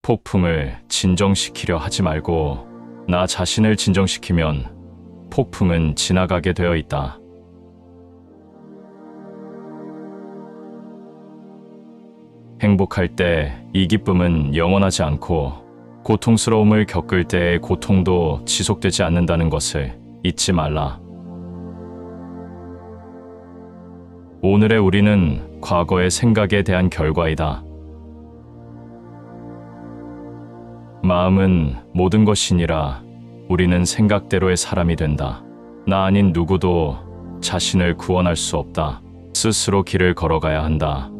폭풍을 진정시키려 하지 말고 나 자신을 진정시키면 폭풍은 지나가게 되어 있다. 행복할 때 이 기쁨은 영원하지 않고 고통스러움을 겪을 때의 고통도 지속되지 않는다는 것을 잊지 말라. 오늘의 우리는 과거의 생각에 대한 결과이다. 마음은 모든 것이니라 우리는 생각대로의 사람이 된다. 나 아닌 누구도 자신을 구원할 수 없다. 스스로 길을 걸어가야 한다.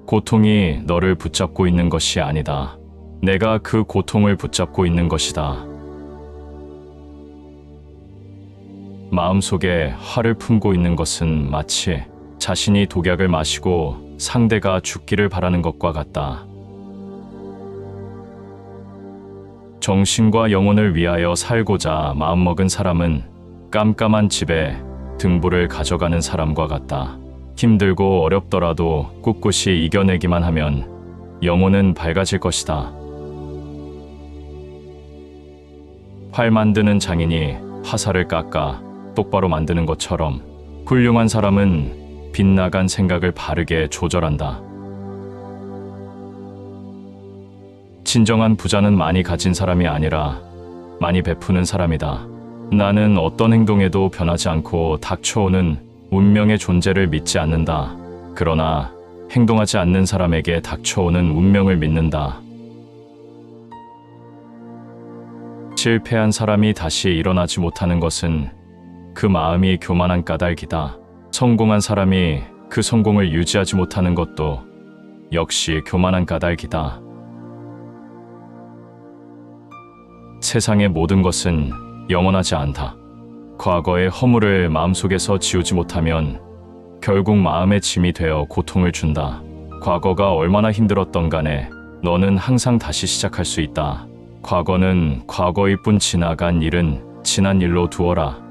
고통이 너를 붙잡고 있는 것이 아니다. 내가 그 고통을 붙잡고 있는 것이다. 마음속에 화를 품고 있는 것은 마치 자신이 독약을 마시고 상대가 죽기를 바라는 것과 같다. 정신과 영혼을 위하여 살고자 마음먹은 사람은 깜깜한 집에 등불을 가져가는 사람과 같다. 힘들고 어렵더라도 꿋꿋이 이겨내기만 하면 영혼은 밝아질 것이다. 활 만드는 장인이 화살을 깎아 똑바로 만드는 것처럼 훌륭한 사람은 빗나간 생각을 바르게 조절한다. 진정한 부자는 많이 가진 사람이 아니라 많이 베푸는 사람이다. 나는 어떤 행동에도 변하지 않고 닥쳐오는 운명의 존재를 믿지 않는다. 그러나 행동하지 않는 사람에게 닥쳐오는 운명을 믿는다. 실패한 사람이 다시 일어나지 못하는 것은 그 마음이 교만한 까닭이다. 성공한 사람이 그 성공을 유지하지 못하는 것도 역시 교만한 까닭이다. 세상의 모든 것은 영원하지 않다. 과거의 허물을 마음속에서 지우지 못하면 결국 마음의 짐이 되어 고통을 준다. 과거가 얼마나 힘들었던 간에 너는 항상 다시 시작할 수 있다. 과거는 과거일 뿐 지나간 일은 지난 일로 두어라.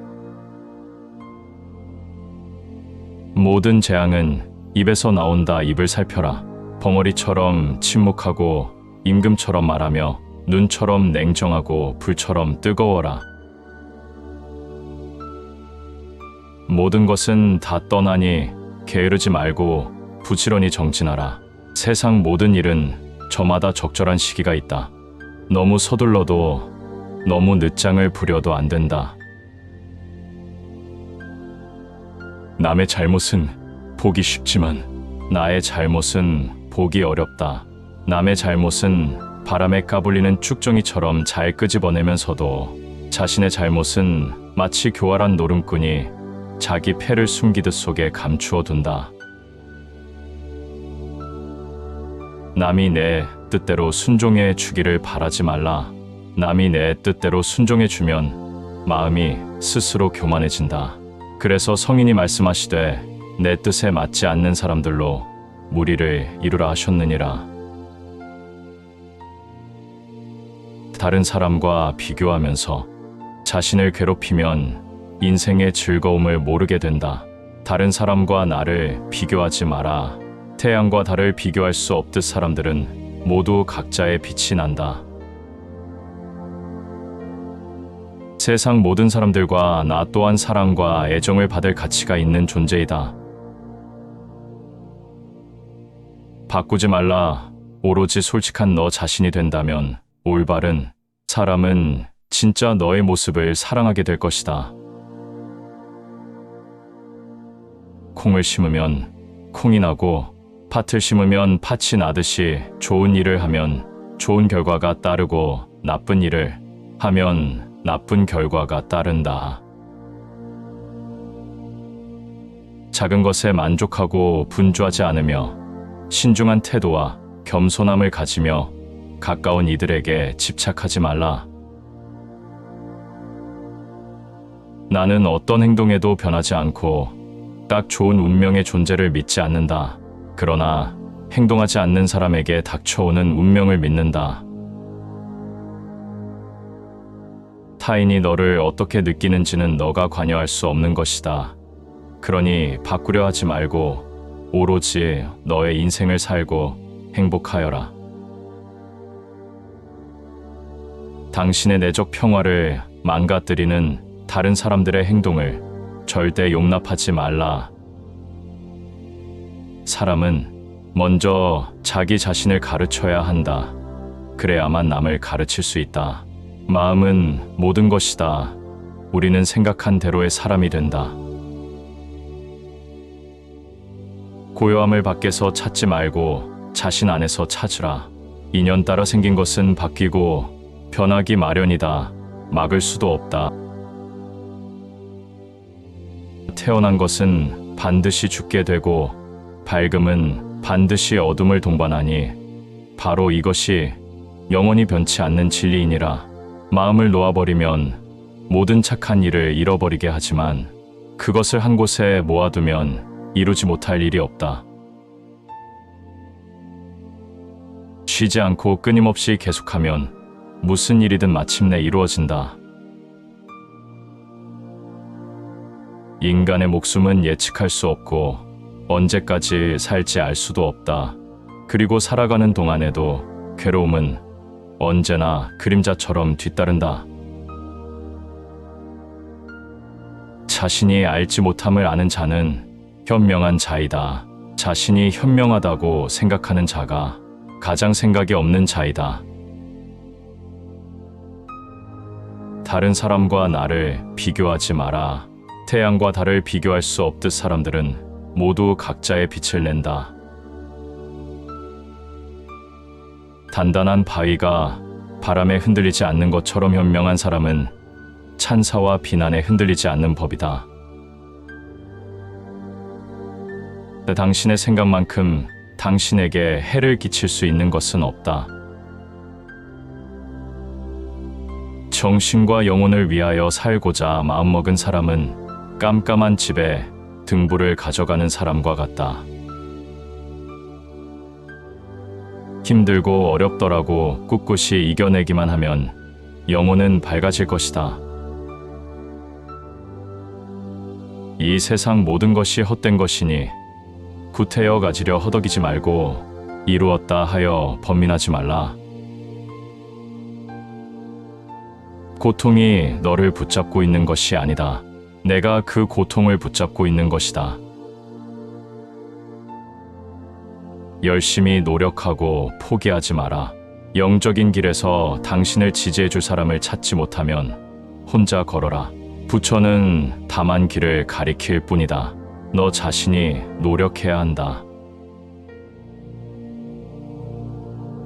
모든 재앙은 입에서 나온다. 입을 살펴라. 벙어리처럼 침묵하고 임금처럼 말하며 눈처럼 냉정하고 불처럼 뜨거워라. 모든 것은 다 떠나니 게으르지 말고 부지런히 정진하라. 세상 모든 일은 저마다 적절한 시기가 있다. 너무 서둘러도 너무 늦장을 부려도 안 된다. 남의 잘못은 보기 쉽지만 나의 잘못은 보기 어렵다. 남의 잘못은 바람에 까불리는 쭉정이처럼 잘 끄집어내면서도 자신의 잘못은 마치 교활한 노름꾼이 자기 패를 숨기듯 속에 감추어 둔다. 남이 내 뜻대로 순종해 주기를 바라지 말라. 남이 내 뜻대로 순종해 주면 마음이 스스로 교만해진다. 그래서 성인이 말씀하시되 내 뜻에 맞지 않는 사람들로 무리를 이루라 하셨느니라. 다른 사람과 비교하면서 자신을 괴롭히면 인생의 즐거움을 모르게 된다. 다른 사람과 나를 비교하지 마라. 태양과 달을 비교할 수 없듯 사람들은 모두 각자의 빛이 난다. 세상 모든 사람들과 나 또한 사랑과 애정을 받을 가치가 있는 존재이다. 바꾸지 말라. 오로지 솔직한 너 자신이 된다면 올바른 사람은 진짜 너의 모습을 사랑하게 될 것이다. 콩을 심으면 콩이 나고 팥을 심으면 팥이 나듯이 좋은 일을 하면 좋은 결과가 따르고 나쁜 일을 하면 나쁜 결과가 따른다. 작은 것에 만족하고 분주하지 않으며 신중한 태도와 겸손함을 가지며 가까운 이들에게 집착하지 말라. 나는 어떤 행동에도 변하지 않고 딱 좋은 운명의 존재를 믿지 않는다. 그러나 행동하지 않는 사람에게 닥쳐오는 운명을 믿는다. 타인이 너를 어떻게 느끼는지는 너가 관여할 수 없는 것이다. 그러니 바꾸려 하지 말고 오로지 너의 인생을 살고 행복하여라. 당신의 내적 평화를 망가뜨리는 다른 사람들의 행동을 절대 용납하지 말라. 사람은 먼저 자기 자신을 가르쳐야 한다. 그래야만 남을 가르칠 수 있다. 마음은 모든 것이다. 우리는 생각한 대로의 사람이 된다. 고요함을 밖에서 찾지 말고 자신 안에서 찾으라. 인연 따라 생긴 것은 바뀌고 변하기 마련이다. 막을 수도 없다. 태어난 것은 반드시 죽게 되고 밝음은 반드시 어둠을 동반하니 바로 이것이 영원히 변치 않는 진리이니라. 마음을 놓아버리면 모든 착한 일을 잃어버리게 하지만 그것을 한 곳에 모아두면 이루지 못할 일이 없다. 쉬지 않고 끊임없이 계속하면 무슨 일이든 마침내 이루어진다. 인간의 목숨은 예측할 수 없고 언제까지 살지 알 수도 없다. 그리고 살아가는 동안에도 괴로움은 언제나 그림자처럼 뒤따른다. 자신이 알지 못함을 아는 자는 현명한 자이다. 자신이 현명하다고 생각하는 자가 가장 생각이 없는 자이다. 다른 사람과 나를 비교하지 마라. 태양과 달을 비교할 수 없듯 사람들은 모두 각자의 빛을 낸다. 단단한 바위가 바람에 흔들리지 않는 것처럼 현명한 사람은 찬사와 비난에 흔들리지 않는 법이다. 당신의 생각만큼 당신에게 해를 끼칠 수 있는 것은 없다. 정신과 영혼을 위하여 살고자 마음먹은 사람은 깜깜한 집에 등불을 가져가는 사람과 같다. 힘들고 어렵더라고 꿋꿋이 이겨내기만 하면 영혼은 밝아질 것이다. 이 세상 모든 것이 헛된 것이니 구태여 가지려 허덕이지 말고 이루었다 하여 번민하지 말라. 고통이 너를 붙잡고 있는 것이 아니다. 내가 그 고통을 붙잡고 있는 것이다. 열심히 노력하고 포기하지 마라. 영적인 길에서 당신을 지지해줄 사람을 찾지 못하면 혼자 걸어라. 부처는 다만 길을 가리킬 뿐이다. 너 자신이 노력해야 한다.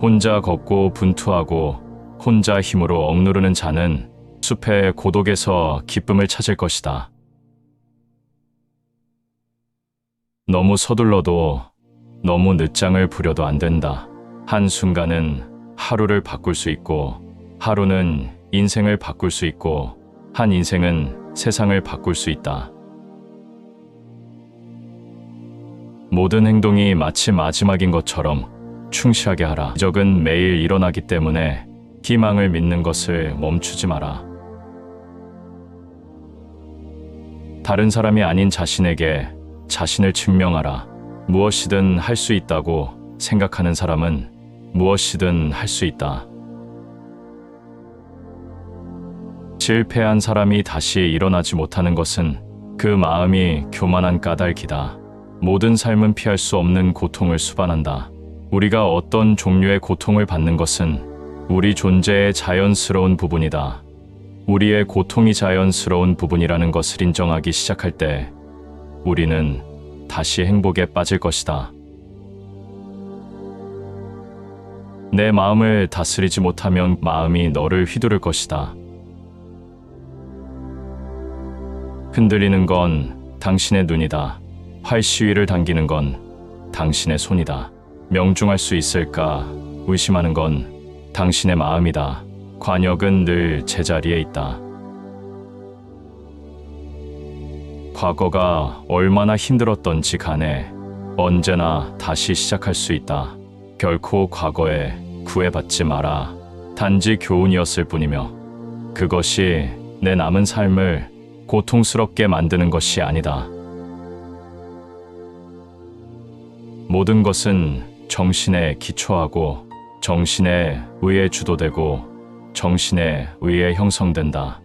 혼자 걷고 분투하고 혼자 힘으로 억누르는 자는 숲의 고독에서 기쁨을 찾을 것이다. 너무 서둘러도 너무 늦장을 부려도 안 된다. 한순간은 하루를 바꿀 수 있고 하루는 인생을 바꿀 수 있고 한 인생은 세상을 바꿀 수 있다. 모든 행동이 마치 마지막인 것처럼 충실하게 하라. 기적은 매일 일어나기 때문에 희망을 믿는 것을 멈추지 마라. 다른 사람이 아닌 자신에게 자신을 증명하라. 무엇이든 할 수 있다고 생각하는 사람은 무엇이든 할 수 있다. 실패한 사람이 다시 일어나지 못하는 것은 그 마음이 교만한 까닭이다. 모든 삶은 피할 수 없는 고통을 수반한다. 우리가 어떤 종류의 고통을 받는 것은 우리 존재의 자연스러운 부분이다. 우리의 고통이 자연스러운 부분이라는 것을 인정하기 시작할 때 우리는 다시 행복에 빠질 것이다. 내 마음을 다스리지 못하면 마음이 너를 휘두를 것이다. 흔들리는 건 당신의 눈이다. 활시위를 당기는 건 당신의 손이다. 명중할 수 있을까 의심하는 건 당신의 마음이다. 관역은 늘 제자리에 있다. 과거가 얼마나 힘들었던지 간에 언제나 다시 시작할 수 있다. 결코 과거에 구애받지 마라. 단지 교훈이었을 뿐이며 그것이 내 남은 삶을 고통스럽게 만드는 것이 아니다. 모든 것은 정신에 기초하고 정신에 의해 주도되고 정신에 의해 형성된다.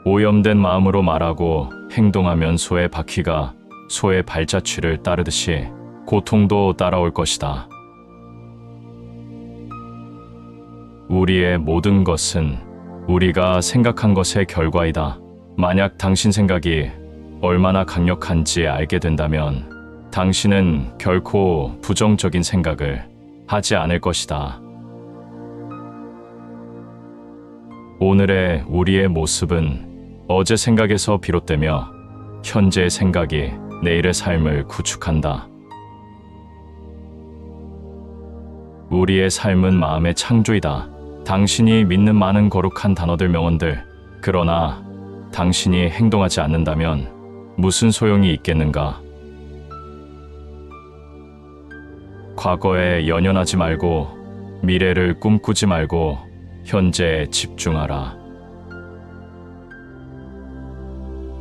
오염된 마음으로 말하고 행동하면 소의 바퀴가 소의 발자취를 따르듯이 고통도 따라올 것이다. 우리의 모든 것은 우리가 생각한 것의 결과이다. 만약 당신 생각이 얼마나 강력한지 알게 된다면 당신은 결코 부정적인 생각을 하지 않을 것이다. 오늘의 우리의 모습은 어제 생각에서 비롯되며 현재의 생각이 내일의 삶을 구축한다. 우리의 삶은 마음의 창조이다. 당신이 믿는 많은 거룩한 단어들 명언들, 그러나 당신이 행동하지 않는다면 무슨 소용이 있겠는가? 과거에 연연하지 말고 미래를 꿈꾸지 말고 현재에 집중하라.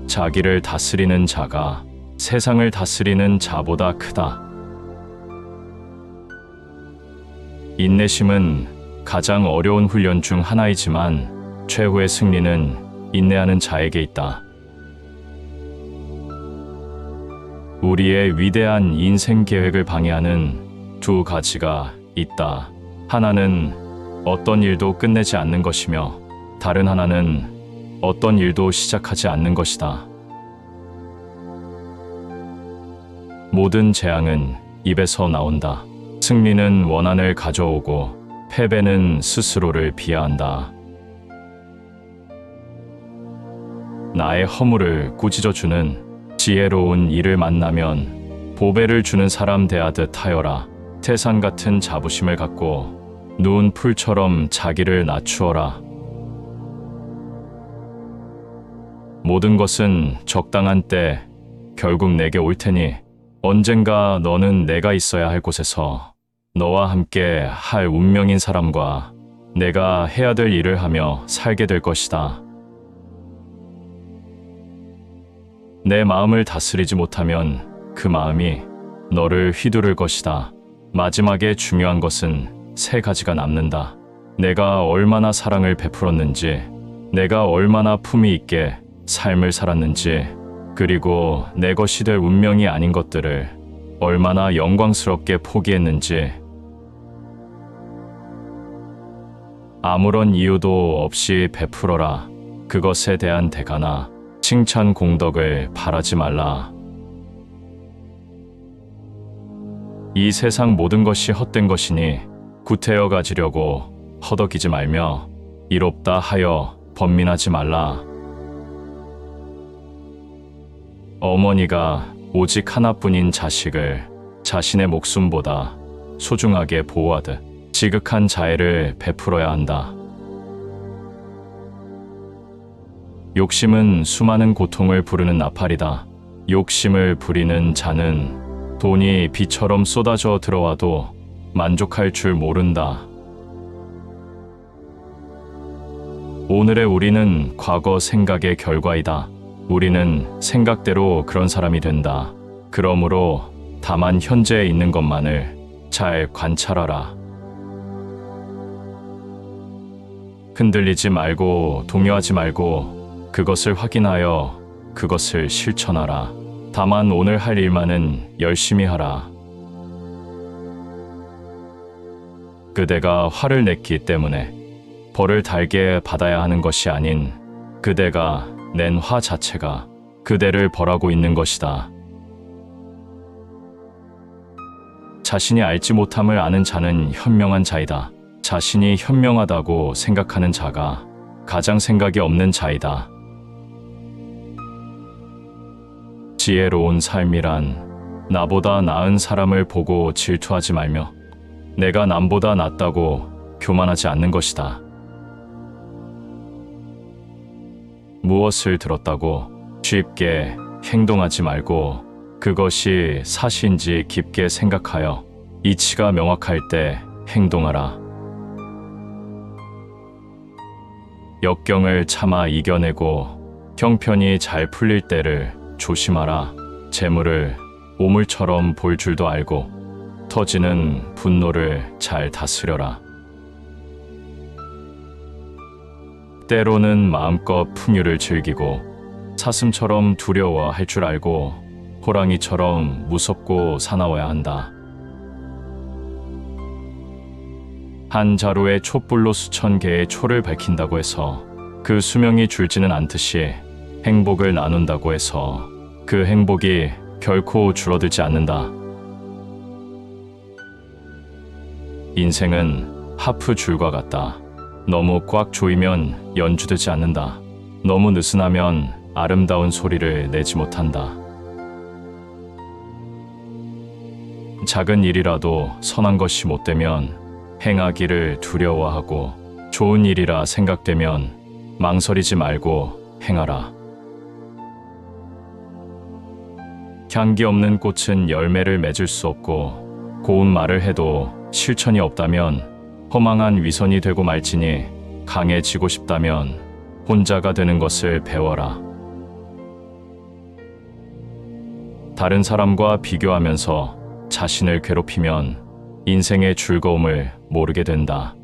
자기를 다스리는 자가 세상을 다스리는 자보다 크다. 인내심은 가장 어려운 훈련 중 하나이지만 최후의 승리는 인내하는 자에게 있다. 우리의 위대한 인생 계획을 방해하는 두 가지가 있다. 하나는 어떤 일도 끝내지 않는 것이며 다른 하나는 어떤 일도 시작하지 않는 것이다. 모든 재앙은 입에서 나온다. 승리는 원한을 가져오고 패배는 스스로를 비하한다. 나의 허물을 꾸짖어주는 지혜로운 이를 만나면 보배를 주는 사람 대하듯 하여라. 태산 같은 자부심을 갖고 누운 풀처럼 자기를 낮추어라. 모든 것은 적당한 때 결국 내게 올 테니 언젠가 너는 내가 있어야 할 곳에서 너와 함께 할 운명인 사람과 내가 해야 될 일을 하며 살게 될 것이다. 내 마음을 다스리지 못하면 그 마음이 너를 휘두를 것이다. 마지막에 중요한 것은 세 가지가 남는다. 내가 얼마나 사랑을 베풀었는지, 내가 얼마나 품위 있게 삶을 살았는지, 그리고 내 것이 될 운명이 아닌 것들을 얼마나 영광스럽게 포기했는지. 아무런 이유도 없이 베풀어라. 그것에 대한 대가나 칭찬 공덕을 바라지 말라. 이 세상 모든 것이 헛된 것이니 구태여 가지려고 허덕이지 말며 이롭다 하여 번민하지 말라. 어머니가 오직 하나뿐인 자식을 자신의 목숨보다 소중하게 보호하듯 지극한 자애를 베풀어야 한다. 욕심은 수많은 고통을 부르는 나팔이다. 욕심을 부리는 자는 돈이 비처럼 쏟아져 들어와도 만족할 줄 모른다. 오늘의 우리는 과거 생각의 결과이다. 우리는 생각대로 그런 사람이 된다. 그러므로 다만 현재에 있는 것만을 잘 관찰하라. 흔들리지 말고 동요하지 말고 그것을 확인하여 그것을 실천하라. 다만 오늘 할 일만은 열심히 하라. 그대가 화를 냈기 때문에 벌을 달게 받아야 하는 것이 아닌 그대가 낸 화 자체가 그대를 벌하고 있는 것이다. 자신이 알지 못함을 아는 자는 현명한 자이다. 자신이 현명하다고 생각하는 자가 가장 생각이 없는 자이다. 지혜로운 삶이란 나보다 나은 사람을 보고 질투하지 말며 내가 남보다 낫다고 교만하지 않는 것이다. 무엇을 들었다고 쉽게 행동하지 말고 그것이 사실인지 깊게 생각하여 이치가 명확할 때 행동하라. 역경을 참아 이겨내고 형편이 잘 풀릴 때를 조심하라. 재물을 오물처럼 볼 줄도 알고 터지는 분노를 잘 다스려라. 때로는 마음껏 풍요를 즐기고 사슴처럼 두려워할 줄 알고 호랑이처럼 무섭고 사나워야 한다. 한 자루의 촛불로 수천 개의 초를 밝힌다고 해서 그 수명이 줄지는 않듯이 행복을 나눈다고 해서 그 행복이 결코 줄어들지 않는다. 인생은 하프 줄과 같다. 너무 꽉 조이면 연주되지 않는다. 너무 느슨하면 아름다운 소리를 내지 못한다. 작은 일이라도 선한 것이 못되면 행하기를 두려워하고 좋은 일이라 생각되면 망설이지 말고 행하라. 향기 없는 꽃은 열매를 맺을 수 없고 고운 말을 해도 실천이 없다면 허망한 위선이 되고 말지니 강해지고 싶다면 혼자가 되는 것을 배워라. 다른 사람과 비교하면서 자신을 괴롭히면 인생의 즐거움을 모르게 된다.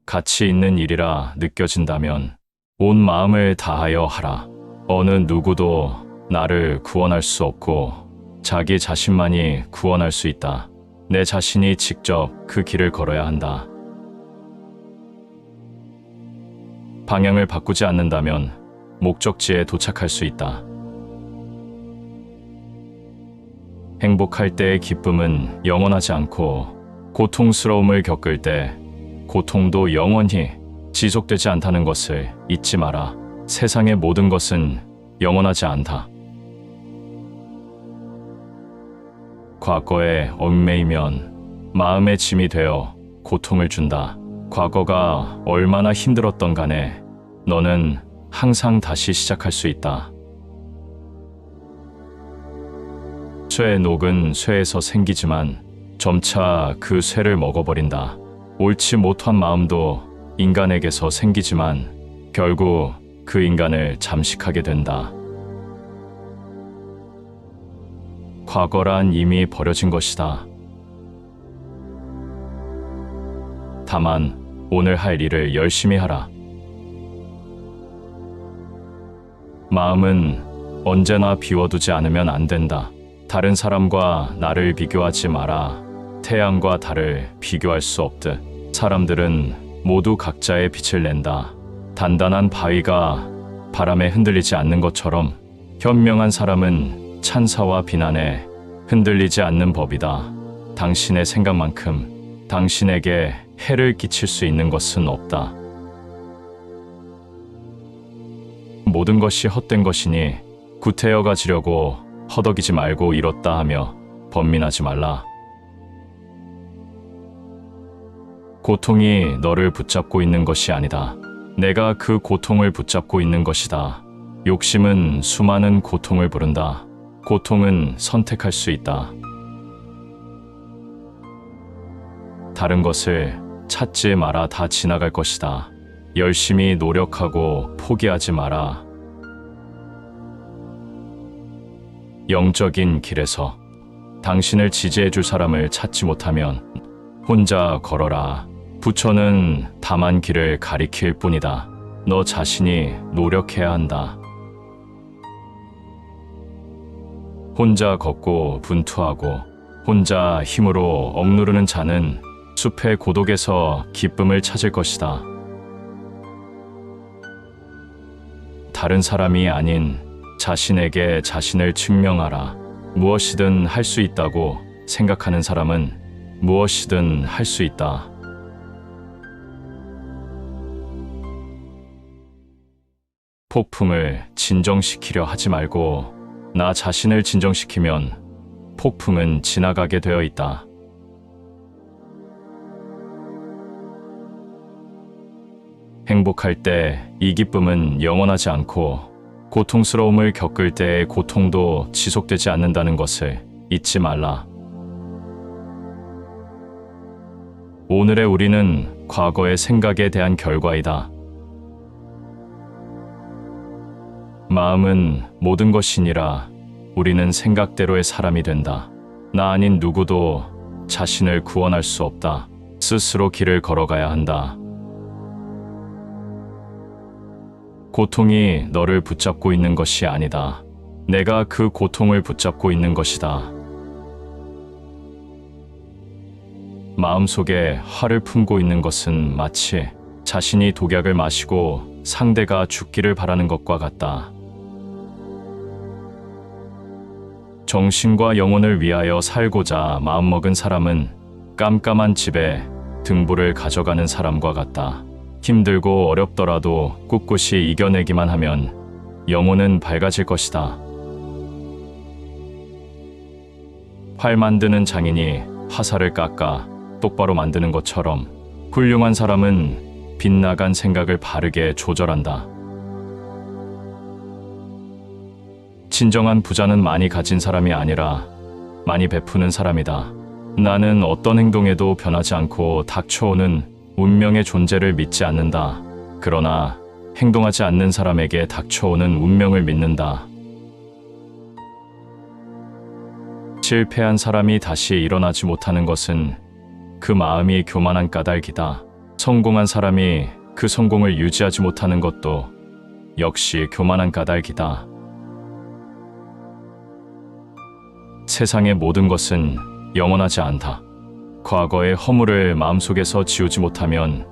가치 있는 일이라 느껴진다면 온 마음을 다하여 하라. 어느 누구도 나를 구원할 수 없고 자기 자신만이 구원할 수 있다. 내 자신이 직접 그 길을 걸어야 한다. 방향을 바꾸지 않는다면 목적지에 도착할 수 있다. 행복할 때의 기쁨은 영원하지 않고 고통스러움을 겪을 때 고통도 영원히 지속되지 않다는 것을 잊지 마라. 세상의 모든 것은 영원하지 않다. 과거에 얽매이면 마음의 짐이 되어 고통을 준다. 과거가 얼마나 힘들었던 간에 너는 항상 다시 시작할 수 있다. 쇠의 녹은 쇠에서 생기지만 점차 그 쇠를 먹어버린다. 옳지 못한 마음도 인간에게서 생기지만 결국 그 인간을 잠식하게 된다. 과거란 이미 버려진 것이다. 다만 오늘 할 일을 열심히 하라. 마음은 언제나 비워두지 않으면 안 된다. 다른 사람과 나를 비교하지 마라. 태양과 달을 비교할 수 없듯 사람들은 모두 각자의 빛을 낸다. 단단한 바위가 바람에 흔들리지 않는 것처럼 현명한 사람은 찬사와 비난에 흔들리지 않는 법이다. 당신의 생각만큼 당신에게 해를 끼칠 수 있는 것은 없다. 모든 것이 헛된 것이니 구태여 가지려고 허덕이지 말고 이뤘다 하며 번민하지 말라. 고통이 너를 붙잡고 있는 것이 아니다. 내가 그 고통을 붙잡고 있는 것이다. 욕심은 수많은 고통을 부른다. 고통은 선택할 수 있다. 다른 것을 찾지 마라. 다 지나갈 것이다. 열심히 노력하고 포기하지 마라. 영적인 길에서 당신을 지지해줄 사람을 찾지 못하면 혼자 걸어라. 부처는 다만 길을 가리킬 뿐이다. 너 자신이 노력해야 한다. 혼자 걷고 분투하고 혼자 힘으로 억누르는 자는 숲의 고독에서 기쁨을 찾을 것이다. 다른 사람이 아닌 자신에게 자신을 증명하라. 무엇이든 할 수 있다고 생각하는 사람은 무엇이든 할 수 있다. 폭풍을 진정시키려 하지 말고 나 자신을 진정시키면 폭풍은 지나가게 되어 있다. 행복할 때 이 기쁨은 영원하지 않고 고통스러움을 겪을 때의 고통도 지속되지 않는다는 것을 잊지 말라. 오늘의 우리는 과거의 생각에 대한 결과이다. 마음은 모든 것이니라. 우리는 생각대로의 사람이 된다. 나 아닌 누구도 자신을 구원할 수 없다. 스스로 길을 걸어가야 한다. 고통이 너를 붙잡고 있는 것이 아니다. 내가 그 고통을 붙잡고 있는 것이다. 마음속에 화를 품고 있는 것은 마치 자신이 독약을 마시고 상대가 죽기를 바라는 것과 같다. 정신과 영혼을 위하여 살고자 마음먹은 사람은 깜깜한 집에 등불을 가져가는 사람과 같다. 힘들고 어렵더라도 꿋꿋이 이겨내기만 하면 영혼은 밝아질 것이다. 활 만드는 장인이 화살을 깎아 똑바로 만드는 것처럼 훌륭한 사람은 빗나간 생각을 바르게 조절한다. 진정한 부자는 많이 가진 사람이 아니라 많이 베푸는 사람이다. 나는 어떤 행동에도 변하지 않고 닥쳐오는 운명의 존재를 믿지 않는다. 그러나 행동하지 않는 사람에게 닥쳐오는 운명을 믿는다. 실패한 사람이 다시 일어나지 못하는 것은 그 마음이 교만한 까닭이다. 성공한 사람이 그 성공을 유지하지 못하는 것도 역시 교만한 까닭이다. 세상의 모든 것은 영원하지 않다. 과거의 허물을 마음속에서 지우지 못하면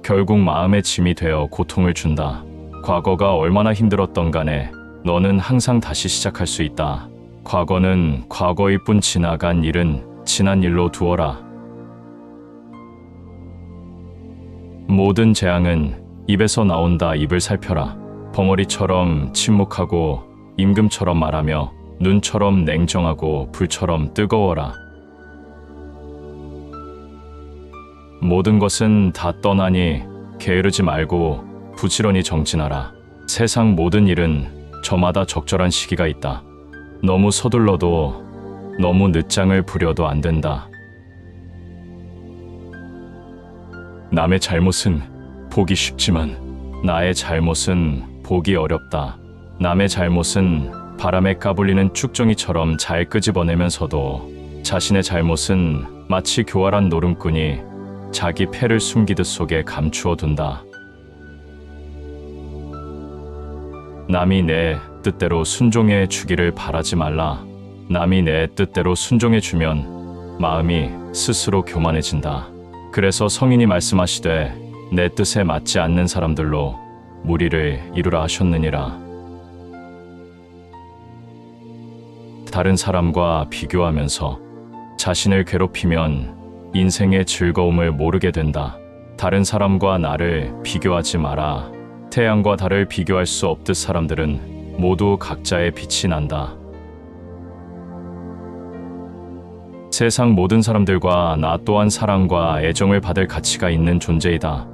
결국 마음의 짐이 되어 고통을 준다. 과거가 얼마나 힘들었던 간에 너는 항상 다시 시작할 수 있다. 과거는 과거일 뿐 지나간 일은 지난 일로 두어라. 모든 재앙은 입에서 나온다. 입을 살펴라. 벙어리처럼 침묵하고 임금처럼 말하며 눈처럼 냉정하고 불처럼 뜨거워라. 모든 것은 다 떠나니 게으르지 말고 부지런히 정진하라. 세상 모든 일은 저마다 적절한 시기가 있다. 너무 서둘러도 너무 늦장을 부려도 안 된다. 남의 잘못은 보기 쉽지만 나의 잘못은 보기 어렵다. 남의 잘못은 바람에 까불리는 쭉정이처럼 잘 끄집어내면서도 자신의 잘못은 마치 교활한 노름꾼이 자기 패를 숨기듯 속에 감추어 둔다. 남이 내 뜻대로 순종해 주기를 바라지 말라. 남이 내 뜻대로 순종해 주면 마음이 스스로 교만해진다. 그래서 성인이 말씀하시되 내 뜻에 맞지 않는 사람들로 무리를 이루라 하셨느니라. 다른 사람과 비교하면서 자신을 괴롭히면 인생의 즐거움을 모르게 된다. 다른 사람과 나를 비교하지 마라. 태양과 달을 비교할 수 없듯 사람들은 모두 각자의 빛이 난다. 세상 모든 사람들과 나 또한 사랑과 애정을 받을 가치가 있는 존재이다.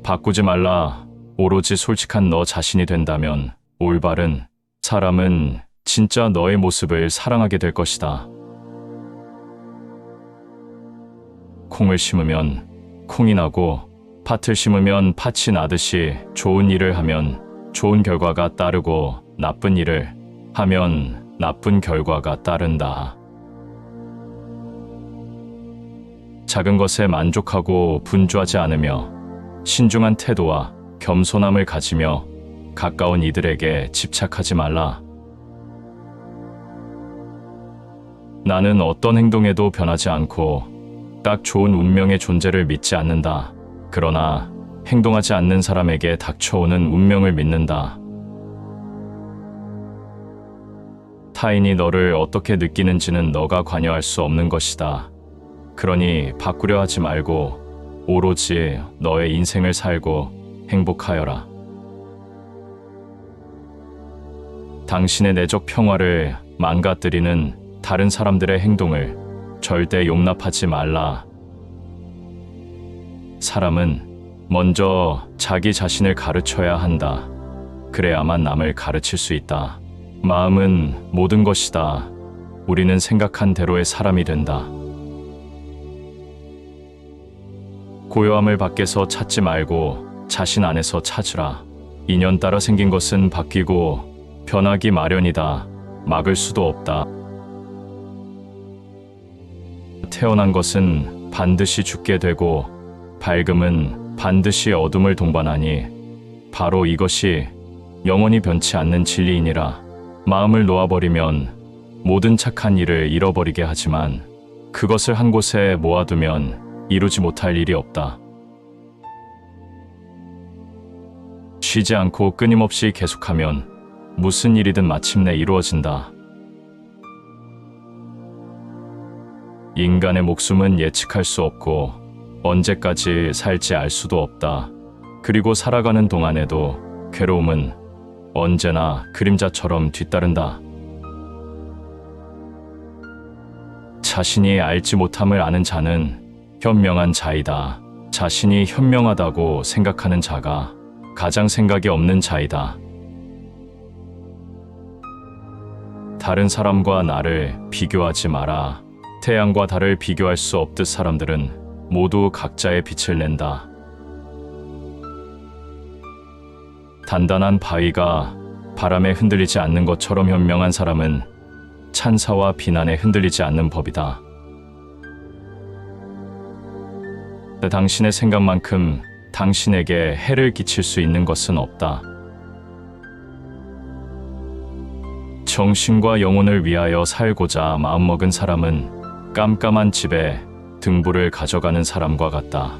바꾸지 말라. 오로지 솔직한 너 자신이 된다면 올바른 사람은 진짜 너의 모습을 사랑하게 될 것이다. 콩을 심으면 콩이 나고 팥을 심으면 팥이 나듯이 좋은 일을 하면 좋은 결과가 따르고 나쁜 일을 하면 나쁜 결과가 따른다. 작은 것에 만족하고 분주하지 않으며 신중한 태도와 겸손함을 가지며 가까운 이들에게 집착하지 말라. 나는 어떤 행동에도 변하지 않고 딱 좋은 운명의 존재를 믿지 않는다. 그러나 행동하지 않는 사람에게 닥쳐오는 운명을 믿는다. 타인이 너를 어떻게 느끼는지는 너가 관여할 수 없는 것이다. 그러니 바꾸려 하지 말고 오로지 너의 인생을 살고 행복하여라. 당신의 내적 평화를 망가뜨리는 다른 사람들의 행동을 절대 용납하지 말라. 사람은 먼저 자기 자신을 가르쳐야 한다. 그래야만 남을 가르칠 수 있다. 마음은 모든 것이다. 우리는 생각한 대로의 사람이 된다. 고요함을 밖에서 찾지 말고 자신 안에서 찾으라. 인연 따라 생긴 것은 바뀌고 변하기 마련이다. 막을 수도 없다. 태어난 것은 반드시 죽게 되고 밝음은 반드시 어둠을 동반하니 바로 이것이 영원히 변치 않는 진리이니라. 마음을 놓아버리면 모든 착한 일을 잃어버리게 하지만 그것을 한 곳에 모아두면 이루지 못할 일이 없다. 쉬지 않고 끊임없이 계속하면 무슨 일이든 마침내 이루어진다. 인간의 목숨은 예측할 수 없고 언제까지 살지 알 수도 없다. 그리고 살아가는 동안에도 괴로움은 언제나 그림자처럼 뒤따른다. 자신이 알지 못함을 아는 자는 현명한 자이다. 자신이 현명하다고 생각하는 자가 가장 생각이 없는 자이다. 다른 사람과 나를 비교하지 마라. 태양과 달을 비교할 수 없듯 사람들은 모두 각자의 빛을 낸다. 단단한 바위가 바람에 흔들리지 않는 것처럼 현명한 사람은 찬사와 비난에 흔들리지 않는 법이다. 당신의 생각만큼 당신에게 해를 끼칠 수 있는 것은 없다. 정신과 영혼을 위하여 살고자 마음먹은 사람은 깜깜한 집에 등불을 가져가는 사람과 같다.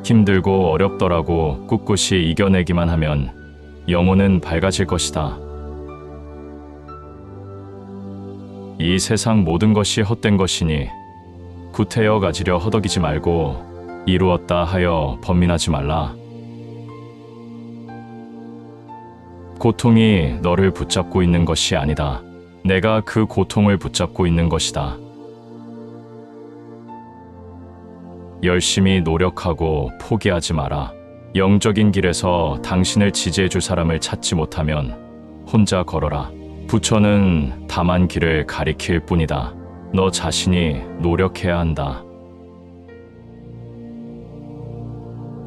힘들고 어렵더라고 꿋꿋이 이겨내기만 하면 영혼은 밝아질 것이다. 이 세상 모든 것이 헛된 것이니 구태여 가지려 허덕이지 말고 이루었다 하여 번민하지 말라. 고통이 너를 붙잡고 있는 것이 아니다. 내가 그 고통을 붙잡고 있는 것이다. 열심히 노력하고 포기하지 마라. 영적인 길에서 당신을 지지해 줄 사람을 찾지 못하면 혼자 걸어라. 부처는 다만 길을 가리킬 뿐이다. 너 자신이 노력해야 한다.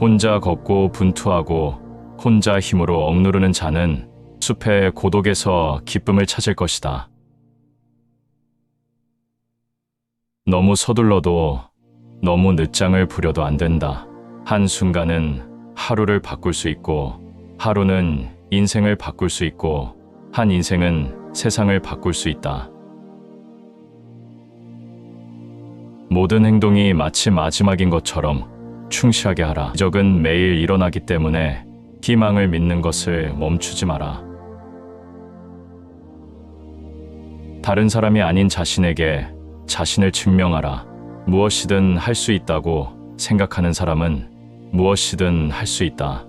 혼자 걷고 분투하고 혼자 힘으로 억누르는 자는 숲의 고독에서 기쁨을 찾을 것이다. 너무 서둘러도 너무 늦장을 부려도 안 된다. 한순간은 하루를 바꿀 수 있고 하루는 인생을 바꿀 수 있고 한 인생은 세상을 바꿀 수 있다. 모든 행동이 마치 마지막인 것처럼 충실하게 하라. 기적은 매일 일어나기 때문에 희망을 믿는 것을 멈추지 마라. 다른 사람이 아닌 자신에게 자신을 증명하라. 무엇이든 할 수 있다고 생각하는 사람은 무엇이든 할 수 있다.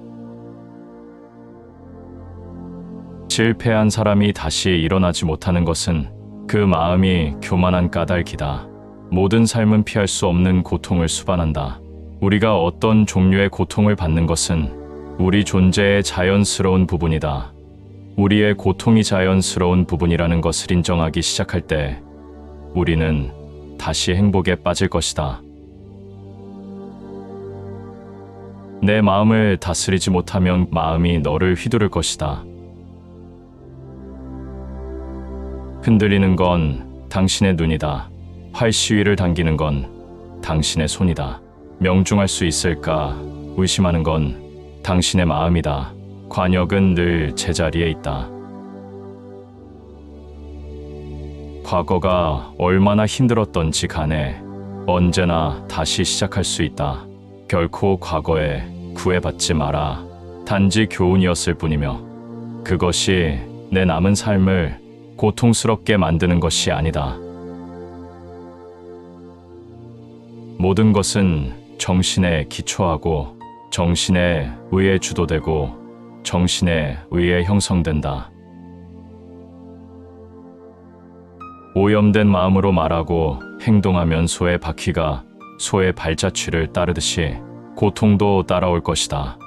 실패한 사람이 다시 일어나지 못하는 것은 그 마음이 교만한 까닭이다. 모든 삶은 피할 수 없는 고통을 수반한다. 우리가 어떤 종류의 고통을 받는 것은 우리 존재의 자연스러운 부분이다. 우리의 고통이 자연스러운 부분이라는 것을 인정하기 시작할 때 우리는 다시 행복에 빠질 것이다. 내 마음을 다스리지 못하면 마음이 너를 휘두를 것이다. 흔들리는 건 당신의 눈이다. 활시위를 당기는 건 당신의 손이다. 명중할 수 있을까 의심하는 건 당신의 마음이다. 관역은 늘 제자리에 있다. 과거가 얼마나 힘들었던지 간에 언제나 다시 시작할 수 있다. 결코 과거에 구애받지 마라. 단지 교훈이었을 뿐이며 그것이 내 남은 삶을 고통스럽게 만드는 것이 아니다. 모든 것은 정신에 기초하고 정신에 의해 주도되고 정신에 의해 형성된다. 오염된 마음으로 말하고 행동하면 소의 바퀴가 소의 발자취를 따르듯이 고통도 따라올 것이다.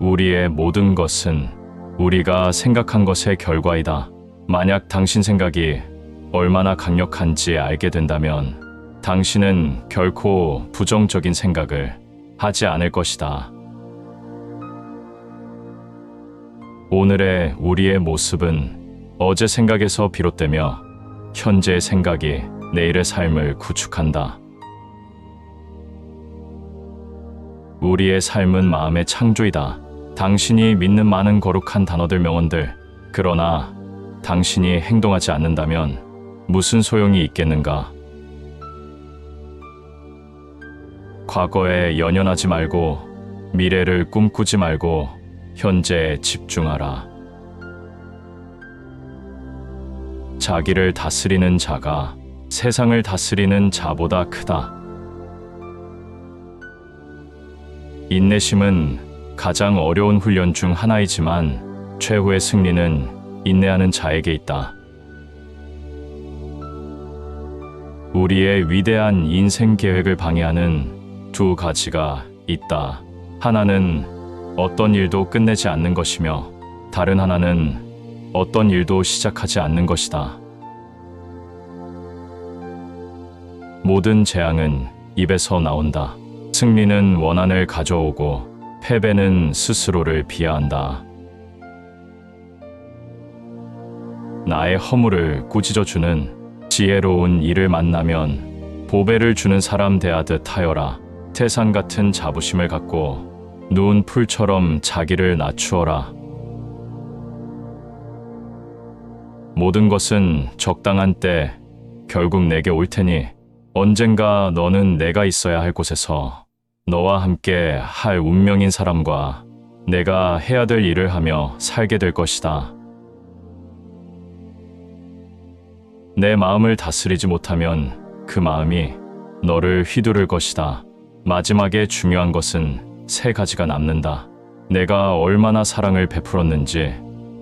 우리의 모든 것은 우리가 생각한 것의 결과이다. 만약 당신 생각이 얼마나 강력한지 알게 된다면 당신은 결코 부정적인 생각을 하지 않을 것이다. 오늘의 우리의 모습은 어제 생각에서 비롯되며 현재의 생각이 내일의 삶을 구축한다. 우리의 삶은 마음의 창조이다. 당신이 믿는 많은 거룩한 단어들, 명언들, 그러나 당신이 행동하지 않는다면 무슨 소용이 있겠는가? 과거에 연연하지 말고 미래를 꿈꾸지 말고 현재에 집중하라. 자기를 다스리는 자가 세상을 다스리는 자보다 크다. 인내심은 가장 어려운 훈련 중 하나이지만 최후의 승리는 인내하는 자에게 있다. 우리의 위대한 인생 계획을 방해하는 두 가지가 있다. 하나는 어떤 일도 끝내지 않는 것이며 다른 하나는 어떤 일도 시작하지 않는 것이다. 모든 재앙은 입에서 나온다. 승리는 원한을 가져오고 패배는 스스로를 비하한다. 나의 허물을 꾸짖어주는 지혜로운 이를 만나면 보배를 주는 사람 대하듯 하여라. 태산 같은 자부심을 갖고 누운 풀처럼 자기를 낮추어라. 모든 것은 적당한 때 결국 내게 올 테니 언젠가 너는 내가 있어야 할 곳에서 너와 함께 할 운명인 사람과 내가 해야 될 일을 하며 살게 될 것이다. 내 마음을 다스리지 못하면 그 마음이 너를 휘두를 것이다. 마지막에 중요한 것은 세 가지가 남는다. 내가 얼마나 사랑을 베풀었는지,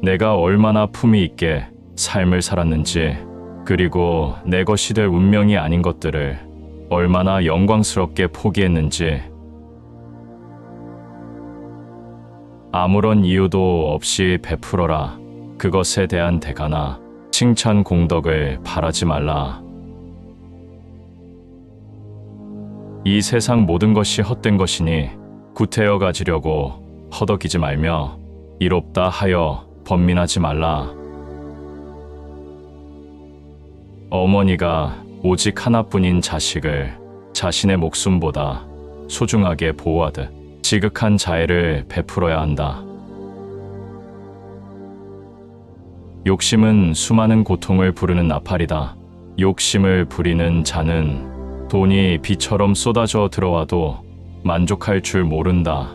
내가 얼마나 품위 있게 삶을 살았는지, 그리고 내 것이 될 운명이 아닌 것들을 얼마나 영광스럽게 포기했는지. 아무런 이유도 없이 베풀어라. 그것에 대한 대가나 칭찬 공덕을 바라지 말라. 이 세상 모든 것이 헛된 것이니 구태여 가지려고 허덕이지 말며 이롭다 하여 번민하지 말라. 어머니가 오직 하나뿐인 자식을 자신의 목숨보다 소중하게 보호하듯 지극한 자애를 베풀어야 한다. 욕심은 수많은 고통을 부르는 나팔이다. 욕심을 부리는 자는 돈이 비처럼 쏟아져 들어와도 만족할 줄 모른다.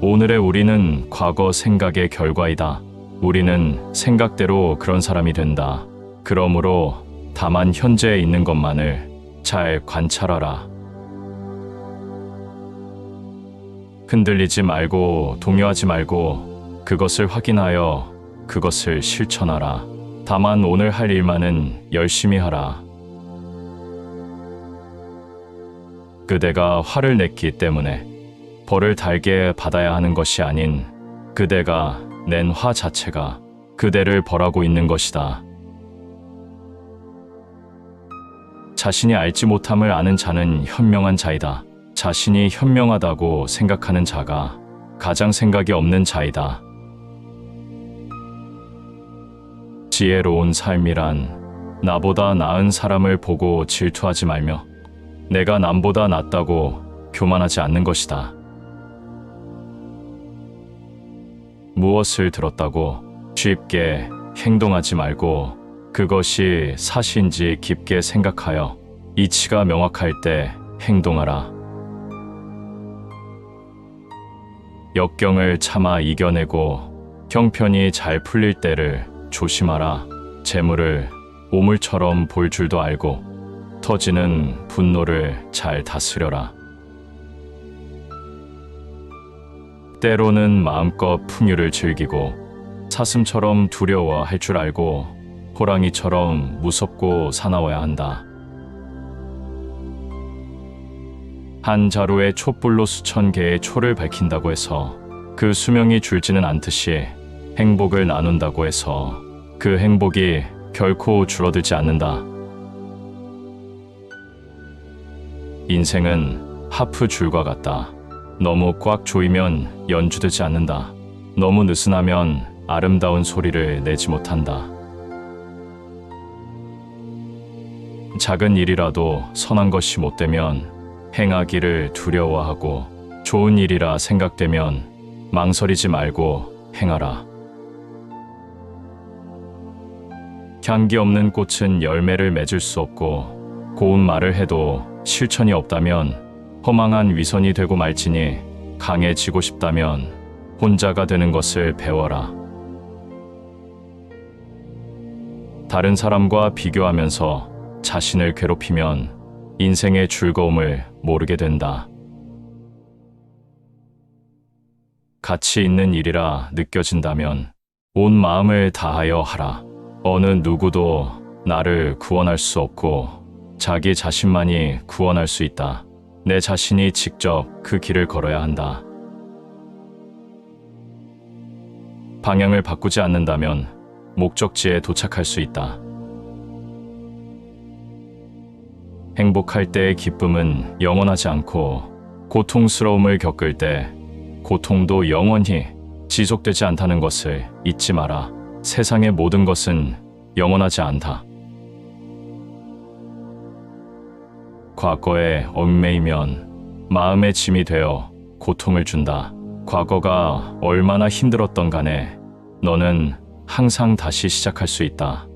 오늘의 우리는 과거 생각의 결과이다. 우리는 생각대로 그런 사람이 된다. 그러므로 다만 현재에 있는 것만을 잘 관찰하라. 흔들리지 말고 동요하지 말고 그것을 확인하여 그것을 실천하라. 다만 오늘 할 일만은 열심히 하라. 그대가 화를 냈기 때문에 벌을 달게 받아야 하는 것이 아닌 그대가 낸 화 자체가 그대를 벌하고 있는 것이다. 자신이 알지 못함을 아는 자는 현명한 자이다. 자신이 현명하다고 생각하는 자가 가장 생각이 없는 자이다. 지혜로운 삶이란 나보다 나은 사람을 보고 질투하지 말며 내가 남보다 낫다고 교만하지 않는 것이다. 무엇을 들었다고 쉽게 행동하지 말고 그것이 사실인지 깊게 생각하여 이치가 명확할 때 행동하라. 역경을 참아 이겨내고 형편이 잘 풀릴 때를 조심하라. 재물을 오물처럼 볼 줄도 알고 터지는 분노를 잘 다스려라. 때로는 마음껏 풍요를 즐기고 사슴처럼 두려워할 줄 알고 호랑이처럼 무섭고 사나워야 한다. 한 자루의 촛불로 수천 개의 초를 밝힌다고 해서 그 수명이 줄지는 않듯이 행복을 나눈다고 해서 그 행복이 결코 줄어들지 않는다. 인생은 하프 줄과 같다. 너무 꽉 조이면 연주되지 않는다. 너무 느슨하면 아름다운 소리를 내지 못한다. 작은 일이라도 선한 것이 못되면 행하기를 두려워하고, 좋은 일이라 생각되면 망설이지 말고 행하라. 향기 없는 꽃은 열매를 맺을 수 없고, 고운 말을 해도 실천이 없다면 허망한 위선이 되고 말지니, 강해지고 싶다면 혼자가 되는 것을 배워라. 다른 사람과 비교하면서 자신을 괴롭히면 인생의 즐거움을 모르게 된다. 가치 있는 일이라 느껴진다면 온 마음을 다하여 하라. 어느 누구도 나를 구원할 수 없고 자기 자신만이 구원할 수 있다. 내 자신이 직접 그 길을 걸어야 한다. 방향을 바꾸지 않는다면 목적지에 도착할 수 있다. 행복할 때의 기쁨은 영원하지 않고, 고통스러움을 겪을 때 고통도 영원히 지속되지 않다는 것을 잊지 마라. 세상의 모든 것은 영원하지 않다. 과거에 얽매이면 마음의 짐이 되어 고통을 준다. 과거가 얼마나 힘들었던 간에 너는 항상 다시 시작할 수 있다.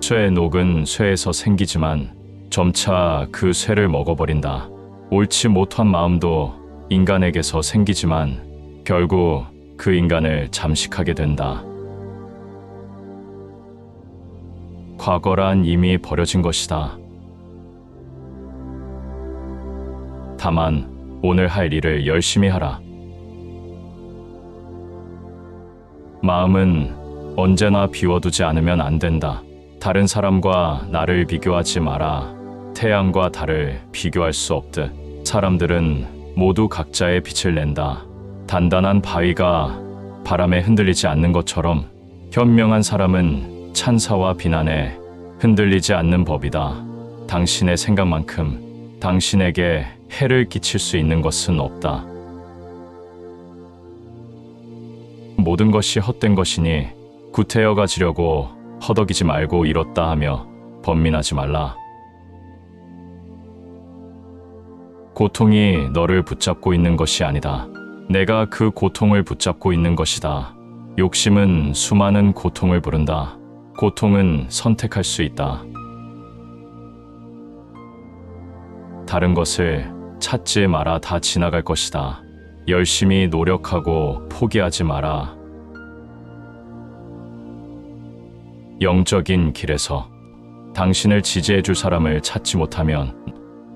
쇠의 녹은 쇠에서 생기지만 점차 그 쇠를 먹어버린다. 옳지 못한 마음도 인간에게서 생기지만 결국 그 인간을 잠식하게 된다. 과거란 이미 버려진 것이다. 다만 오늘 할 일을 열심히 하라. 마음은 언제나 비워두지 않으면 안 된다. 다른 사람과 나를 비교하지 마라. 태양과 달을 비교할 수 없듯 사람들은 모두 각자의 빛을 낸다. 단단한 바위가 바람에 흔들리지 않는 것처럼 현명한 사람은 찬사와 비난에 흔들리지 않는 법이다. 당신의 생각만큼 당신에게 해를 끼칠 수 있는 것은 없다. 모든 것이 헛된 것이니 구태여 가지려고 허덕이지 말고 이뤘다 하며 번민하지 말라. 고통이 너를 붙잡고 있는 것이 아니다. 내가 그 고통을 붙잡고 있는 것이다. 욕심은 수많은 고통을 부른다. 고통은 선택할 수 있다. 다른 것을 찾지 마라. 다 지나갈 것이다. 열심히 노력하고 포기하지 마라. 영적인 길에서 당신을 지지해 줄 사람을 찾지 못하면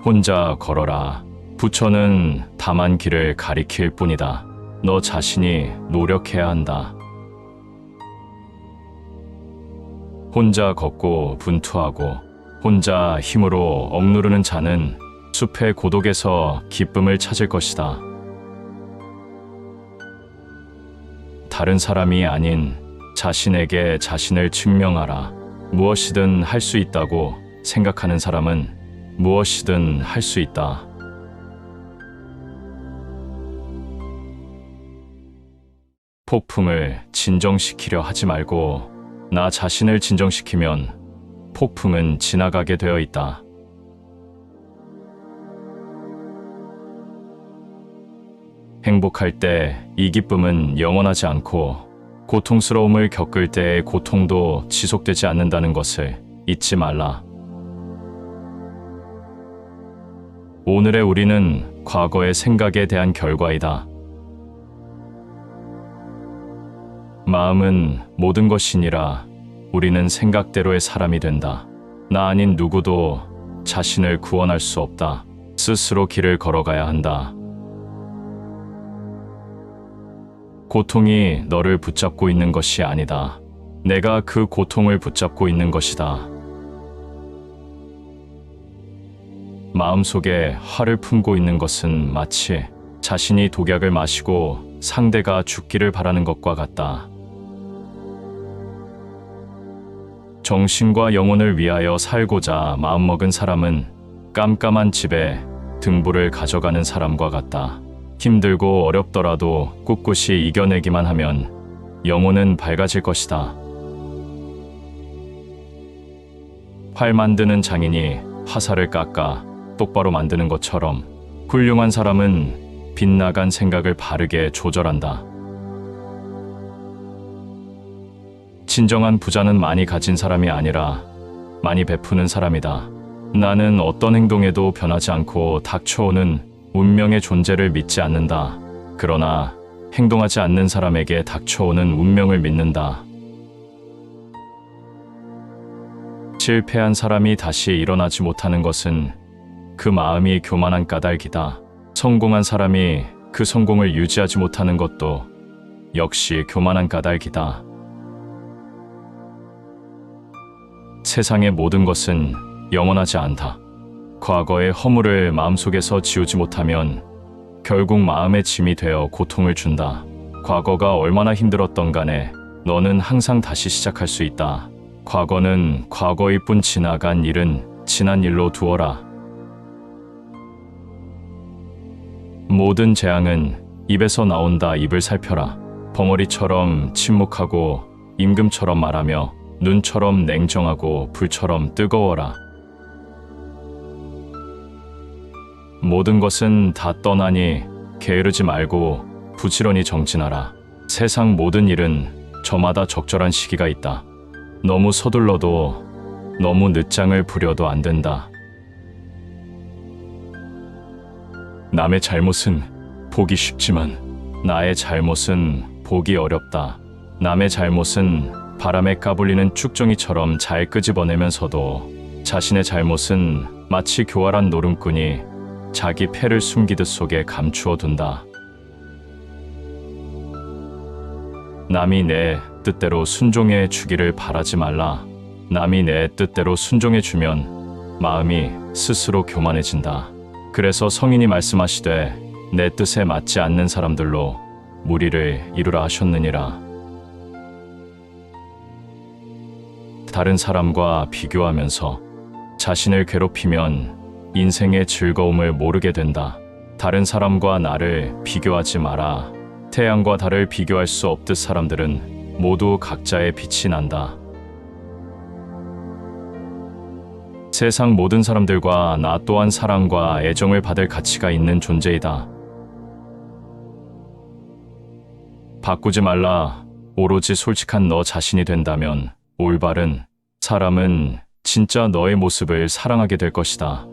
혼자 걸어라. 부처는 다만 길을 가리킬 뿐이다. 너 자신이 노력해야 한다. 혼자 걷고 분투하고 혼자 힘으로 억누르는 자는 숲의 고독에서 기쁨을 찾을 것이다. 다른 사람이 아닌 자신에게 자신을 증명하라. 무엇이든 할 수 있다고 생각하는 사람은 무엇이든 할 수 있다. 폭풍을 진정시키려 하지 말고 나 자신을 진정시키면 폭풍은 지나가게 되어 있다. 행복할 때 이 기쁨은 영원하지 않고 고통스러움을 겪을 때의 고통도 지속되지 않는다는 것을 잊지 말라. 오늘의 우리는 과거의 생각에 대한 결과이다. 마음은 모든 것이니라 우리는 생각대로의 사람이 된다. 나 아닌 누구도 자신을 구원할 수 없다. 스스로 길을 걸어가야 한다. 고통이 너를 붙잡고 있는 것이 아니다. 내가 그 고통을 붙잡고 있는 것이다. 마음속에 화를 품고 있는 것은 마치 자신이 독약을 마시고 상대가 죽기를 바라는 것과 같다. 정신과 영혼을 위하여 살고자 마음먹은 사람은 깜깜한 집에 등불을 가져가는 사람과 같다. 힘들고 어렵더라도 꿋꿋이 이겨내기만 하면 영혼은 밝아질 것이다. 활 만드는 장인이 화살을 깎아 똑바로 만드는 것처럼 훌륭한 사람은 빗나간 생각을 바르게 조절한다. 진정한 부자는 많이 가진 사람이 아니라 많이 베푸는 사람이다. 나는 어떤 행동에도 변하지 않고 닥쳐오는 운명의 존재를 믿지 않는다. 그러나 행동하지 않는 사람에게 닥쳐오는 운명을 믿는다. 실패한 사람이 다시 일어나지 못하는 것은 그 마음이 교만한 까닭이다. 성공한 사람이 그 성공을 유지하지 못하는 것도 역시 교만한 까닭이다. 세상의 모든 것은 영원하지 않다. 과거의 허물을 마음속에서 지우지 못하면 결국 마음의 짐이 되어 고통을 준다. 과거가 얼마나 힘들었던 간에 너는 항상 다시 시작할 수 있다. 과거는 과거일 뿐 지나간 일은 지난 일로 두어라. 모든 재앙은 입에서 나온다. 입을 살펴라. 벙어리처럼 침묵하고 임금처럼 말하며 눈처럼 냉정하고 불처럼 뜨거워라. 모든 것은 다 떠나니 게으르지 말고 부지런히 정진하라. 세상 모든 일은 저마다 적절한 시기가 있다. 너무 서둘러도 너무 늦장을 부려도 안 된다. 남의 잘못은 보기 쉽지만 나의 잘못은 보기 어렵다. 남의 잘못은 바람에 까불리는 쭉정이처럼 잘 끄집어내면서도 자신의 잘못은 마치 교활한 노름꾼이 자기 패를 숨기듯 속에 감추어 둔다. 남이 내 뜻대로 순종해 주기를 바라지 말라. 남이 내 뜻대로 순종해 주면 마음이 스스로 교만해진다. 그래서 성인이 말씀하시되 내 뜻에 맞지 않는 사람들로 무리를 이루라 하셨느니라. 다른 사람과 비교하면서 자신을 괴롭히면 인생의 즐거움을 모르게 된다. 다른 사람과 나를 비교하지 마라. 태양과 달을 비교할 수 없듯 사람들은 모두 각자의 빛이 난다. 세상 모든 사람들과 나 또한 사랑과 애정을 받을 가치가 있는 존재이다. 바꾸지 말라. 오로지 솔직한 너 자신이 된다면 올바른 사람은 진짜 너의 모습을 사랑하게 될 것이다.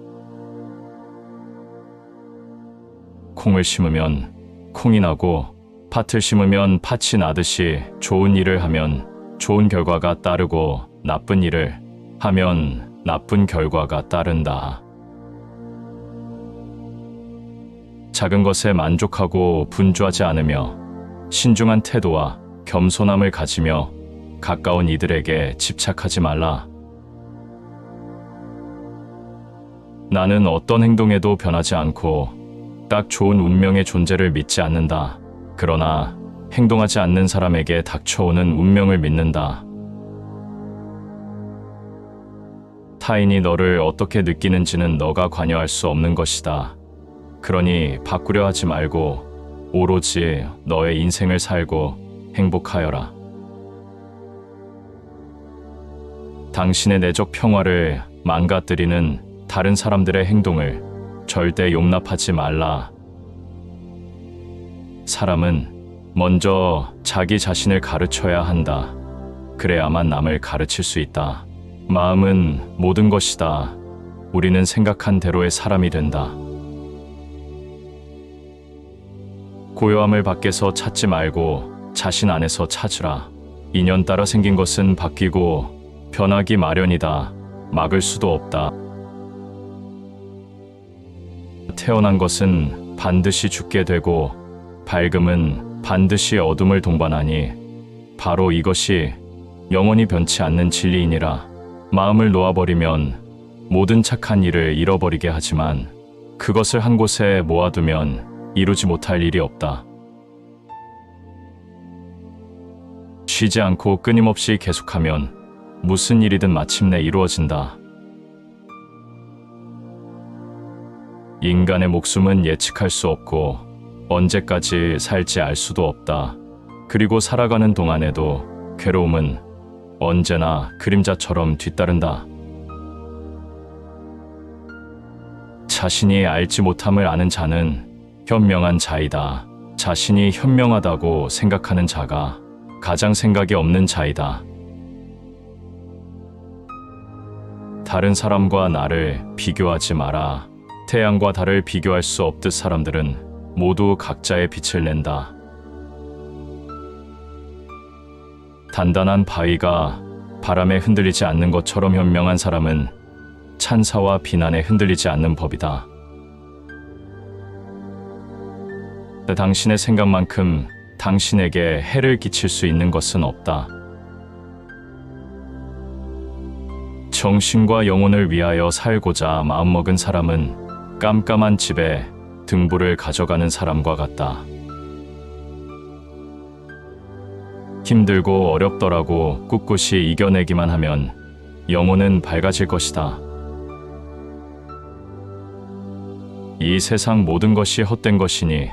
콩을 심으면 콩이 나고 팥을 심으면 팥이 나듯이 좋은 일을 하면 좋은 결과가 따르고 나쁜 일을 하면 나쁜 결과가 따른다. 작은 것에 만족하고 분주하지 않으며 신중한 태도와 겸손함을 가지며 가까운 이들에게 집착하지 말라. 나는 어떤 행동에도 변하지 않고 딱 좋은 운명의 존재를 믿지 않는다. 그러나 행동하지 않는 사람에게 닥쳐오는 운명을 믿는다. 타인이 너를 어떻게 느끼는지는 너가 관여할 수 없는 것이다. 그러니 바꾸려 하지 말고 오로지 너의 인생을 살고 행복하여라. 당신의 내적 평화를 망가뜨리는 다른 사람들의 행동을 절대 용납하지 말라. 사람은 먼저 자기 자신을 가르쳐야 한다. 그래야만 남을 가르칠 수 있다. 마음은 모든 것이다. 우리는 생각한 대로의 사람이 된다. 고요함을 밖에서 찾지 말고 자신 안에서 찾으라. 인연 따라 생긴 것은 바뀌고 변하기 마련이다. 막을 수도 없다. 태어난 것은 반드시 죽게 되고 밝음은 반드시 어둠을 동반하니 바로 이것이 영원히 변치 않는 진리이니라. 마음을 놓아버리면 모든 착한 일을 잃어버리게 하지만 그것을 한 곳에 모아두면 이루지 못할 일이 없다. 쉬지 않고 끊임없이 계속하면 무슨 일이든 마침내 이루어진다. 인간의 목숨은 예측할 수 없고 언제까지 살지 알 수도 없다. 그리고 살아가는 동안에도 괴로움은 언제나 그림자처럼 뒤따른다. 자신이 알지 못함을 아는 자는 현명한 자이다. 자신이 현명하다고 생각하는 자가 가장 생각이 없는 자이다. 다른 사람과 나를 비교하지 마라. 태양과 달을 비교할 수 없듯 사람들은 모두 각자의 빛을 낸다. 단단한 바위가 바람에 흔들리지 않는 것처럼 현명한 사람은 찬사와 비난에 흔들리지 않는 법이다. 당신의 생각만큼 당신에게 해를 끼칠 수 있는 것은 없다. 정신과 영혼을 위하여 살고자 마음먹은 사람은 깜깜한 집에 등불을 가져가는 사람과 같다. 힘들고 어렵더라고 꿋꿋이 이겨내기만 하면 영혼은 밝아질 것이다. 이 세상 모든 것이 헛된 것이니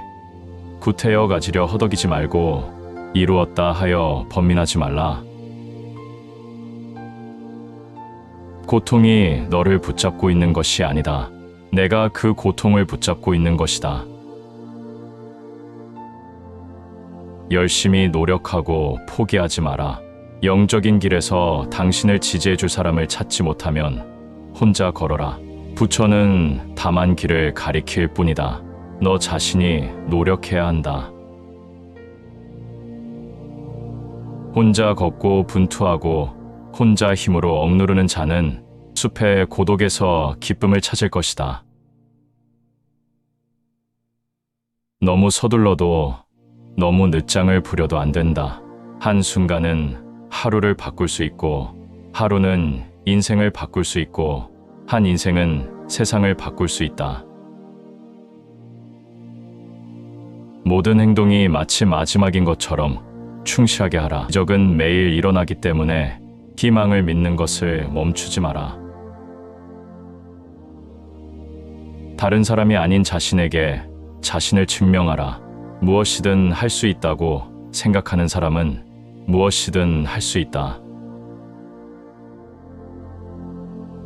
구태여 가지려 허덕이지 말고 이루었다 하여 번민하지 말라. 고통이 너를 붙잡고 있는 것이 아니다. 내가 그 고통을 붙잡고 있는 것이다. 열심히 노력하고 포기하지 마라. 영적인 길에서 당신을 지지해 줄 사람을 찾지 못하면 혼자 걸어라. 부처는 다만 길을 가리킬 뿐이다. 너 자신이 노력해야 한다. 혼자 걷고 분투하고 혼자 힘으로 억누르는 자는 숲의 고독에서 기쁨을 찾을 것이다. 너무 서둘러도 너무 늦장을 부려도 안 된다. 한순간은 하루를 바꿀 수 있고 하루는 인생을 바꿀 수 있고 한 인생은 세상을 바꿀 수 있다. 모든 행동이 마치 마지막인 것처럼 충실하게 하라. 기적은 매일 일어나기 때문에 희망을 믿는 것을 멈추지 마라. 다른 사람이 아닌 자신에게 자신을 증명하라. 무엇이든 할 수 있다고 생각하는 사람은 무엇이든 할 수 있다.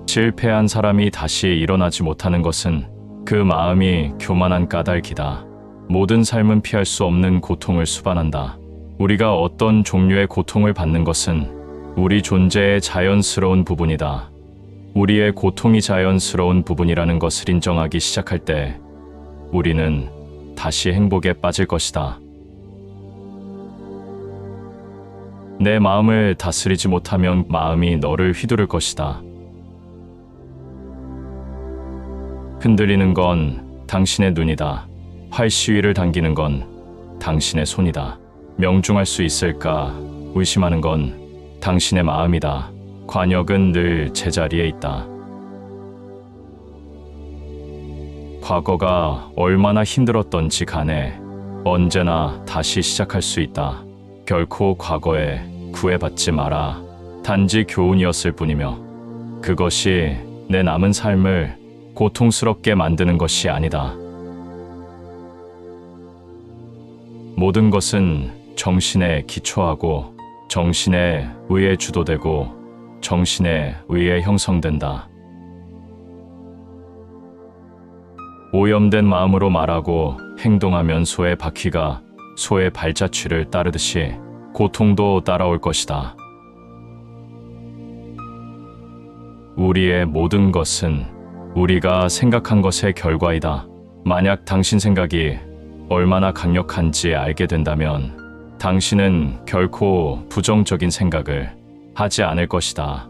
실패한 사람이 다시 일어나지 못하는 것은 그 마음이 교만한 까닭이다. 모든 삶은 피할 수 없는 고통을 수반한다. 우리가 어떤 종류의 고통을 받는 것은 우리 존재의 자연스러운 부분이다. 우리의 고통이 자연스러운 부분이라는 것을 인정하기 시작할 때 우리는 다시 행복에 빠질 것이다. 내 마음을 다스리지 못하면 마음이 너를 휘두를 것이다. 흔들리는 건 당신의 눈이다. 활시위를 당기는 건 당신의 손이다. 명중할 수 있을까 의심하는 건 당신의 마음이다. 관역은 늘 제자리에 있다. 과거가 얼마나 힘들었던지 간에 언제나 다시 시작할 수 있다. 결코 과거에 구애받지 마라. 단지 교훈이었을 뿐이며 그것이 내 남은 삶을 고통스럽게 만드는 것이 아니다. 모든 것은 정신에 기초하고 정신에 의해 주도되고 정신에 의해 형성된다. 오염된 마음으로 말하고 행동하면 소의 바퀴가 소의 발자취를 따르듯이 고통도 따라올 것이다. 우리의 모든 것은 우리가 생각한 것의 결과이다. 만약 당신 생각이 얼마나 강력한지 알게 된다면 당신은 결코 부정적인 생각을 하지 않을 것이다.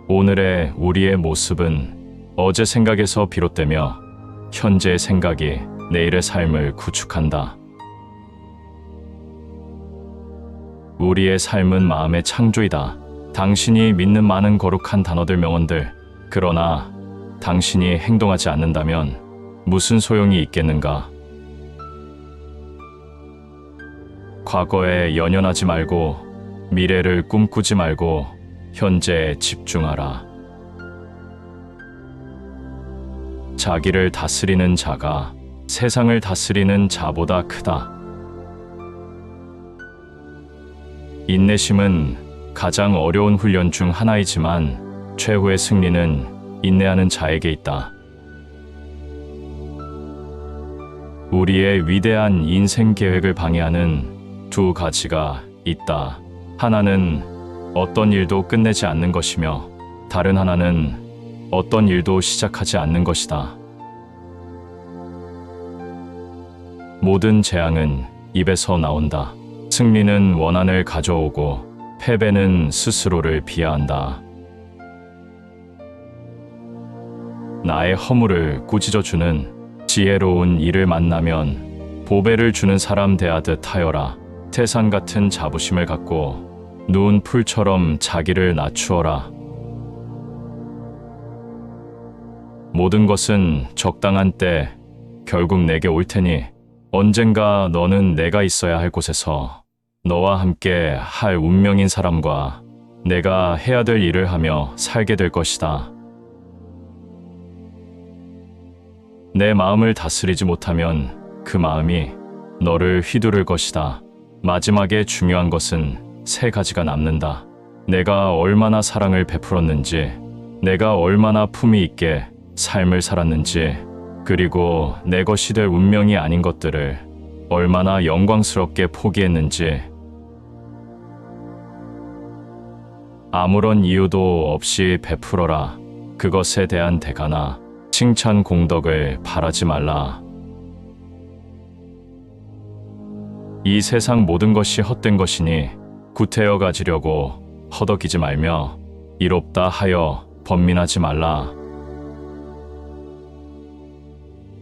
오늘의 우리의 모습은 어제 생각에서 비롯되며 현재의 생각이 내일의 삶을 구축한다. 우리의 삶은 마음의 창조이다. 당신이 믿는 많은 거룩한 단어들 명언들, 그러나 당신이 행동하지 않는다면 무슨 소용이 있겠는가? 과거에 연연하지 말고 미래를 꿈꾸지 말고 현재에 집중하라. 자기를 다스리는 자가 세상을 다스리는 자보다 크다. 인내심은 가장 어려운 훈련 중 하나이지만 최후의 승리는 인내하는 자에게 있다. 우리의 위대한 인생 계획을 방해하는 두 가지가 있다. 하나는 어떤 일도 끝내지 않는 것이며 다른 하나는 어떤 일도 시작하지 않는 것이다. 모든 재앙은 입에서 나온다. 승리는 원한을 가져오고 패배는 스스로를 비하한다. 나의 허물을 꾸짖어주는 지혜로운 이를 만나면 보배를 주는 사람 대하듯 하여라. 태산 같은 자부심을 갖고 누운 풀처럼 자기를 낮추어라. 모든 것은 적당한 때 결국 내게 올 테니 언젠가 너는 내가 있어야 할 곳에서 너와 함께 할 운명인 사람과 내가 해야 될 일을 하며 살게 될 것이다. 내 마음을 다스리지 못하면 그 마음이 너를 휘두를 것이다. 마지막에 중요한 것은 세 가지가 남는다. 내가 얼마나 사랑을 베풀었는지, 내가 얼마나 품위 있게 삶을 살았는지, 그리고 내 것이 될 운명이 아닌 것들을 얼마나 영광스럽게 포기했는지. 아무런 이유도 없이 베풀어라. 그것에 대한 대가나 칭찬 공덕을 바라지 말라. 이 세상 모든 것이 헛된 것이니 구태여 가지려고 허덕이지 말며 이롭다 하여 번민하지 말라.